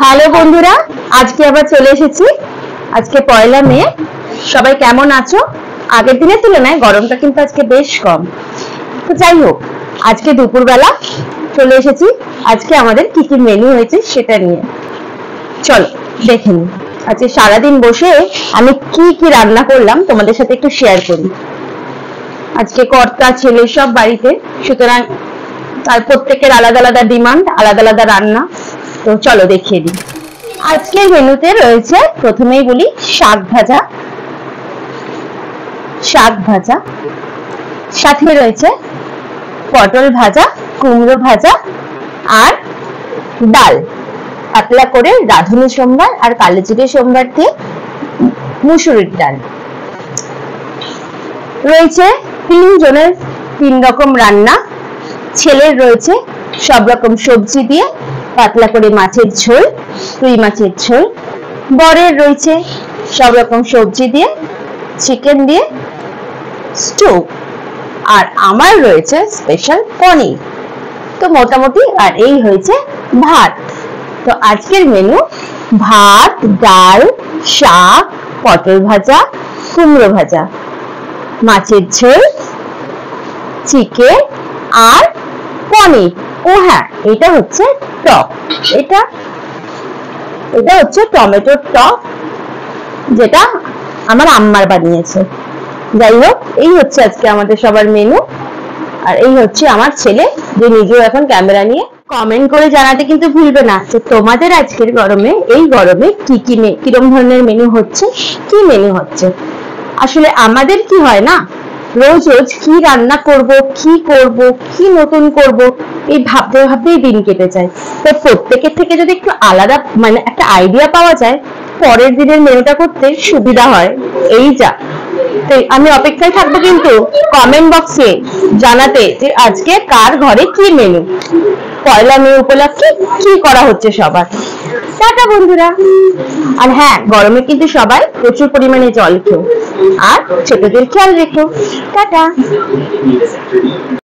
Hello বন্ধুরা, আজকে আবার চলে এসেছি। আজকে পয়লা মে। সবাই কেমন আছো? আগের দিনের তুলনায় গরমটা কিন্তু আজকে বেশ কম। তো যাই হোক, আজকে দুপুরবেলা চলে এসেছি আজকে আমাদের কি কি মেনু হয়েছে সেটা নিয়ে। চলো দেখে নিই। আজকে সারাদিন বসে আমি কি কি রান্না করলাম তোমাদের সাথে একটু শেয়ার করি। আজকে কর্তা ছেলে সব বাড়িতে, সুতরাং তার প্রত্যেকের আলাদা আলাদা ডিমান্ড, আলাদা আলাদা রান্না। তো চলো দেখিয়ে দিই। আজকের মেনুতে রয়েছে, প্রথমেই বলি, শাক ভাজা, সাথে রয়েছে পটল ভাজা, কুমড়ো ভাজা আর ডাল, পাতলা করে রাঁধুনি সোমবার আর কালো জিরে সোমবার দিয়ে মুসুরির ডাল রয়েছে। 3 জনের 3 রকম রান্না। ছেলের রয়েছে সব রকম সবজি দিয়ে পাতলা করে মাছের ঝোল, রুই মাছের ঝোল। বরের রয়েছে সব রকম সবজি দিয়ে চিকেন দিয়ে স্টু। আর আমার রয়েছে স্পেশাল পনির। তো মোটামুটি আর এই হয়েছে ভাত। তো আজকের মেনু ভাত, ডাল, শাক, পটল ভাজা, কুমড়ো ভাজা, মাছের ঝোল, চিকেন আর পনির। ও হ্যাঁ, এটা হচ্ছে টক। এটা হচ্ছে টমেটোর টক, যেটা আমার আম্মার বানিয়েছে। যাই হোক, এই হচ্ছে আজকে আমাদের সবার মেনু। আর এই হচ্ছে আমার ছেলে, যে নিজেও এখন ক্যামেরা নিয়ে। কমেন্ট করে জানাতে কিন্তু ভুলবে না যে তোমাদের আজকের গরমে, এই গরমে কি কি কিরম ধরনের মেনু হচ্ছে, কি মেনু হচ্ছে। আসলে আমাদের কি হয় না, রোজ রোজ কি রান্না করব, কি নতুন করব, এই ভাবতে ভাবতেই দিন কেটে যায়। তো প্রত্যেকের থেকে যদি একটু আলাদা, মানে একটা আইডিয়া পাওয়া যায়, পরের দিনের মেনুটা করতে সুবিধা হয়। এই যা, তো আমি অপেক্ষায় থাকবো কিন্তু কমেন্ট বক্সে জানাতে যে আজকে কার ঘরে কি মেনু, পয়লা মে উপলক্ষে কি করা হচ্ছে সবার। টাটা বন্ধুরা। আর হ্যাঁ, গরমে কিন্তু সবাই প্রচুর পরিমাণে জল খেও আর ছোটদের খেয়াল রেখো। টাটা।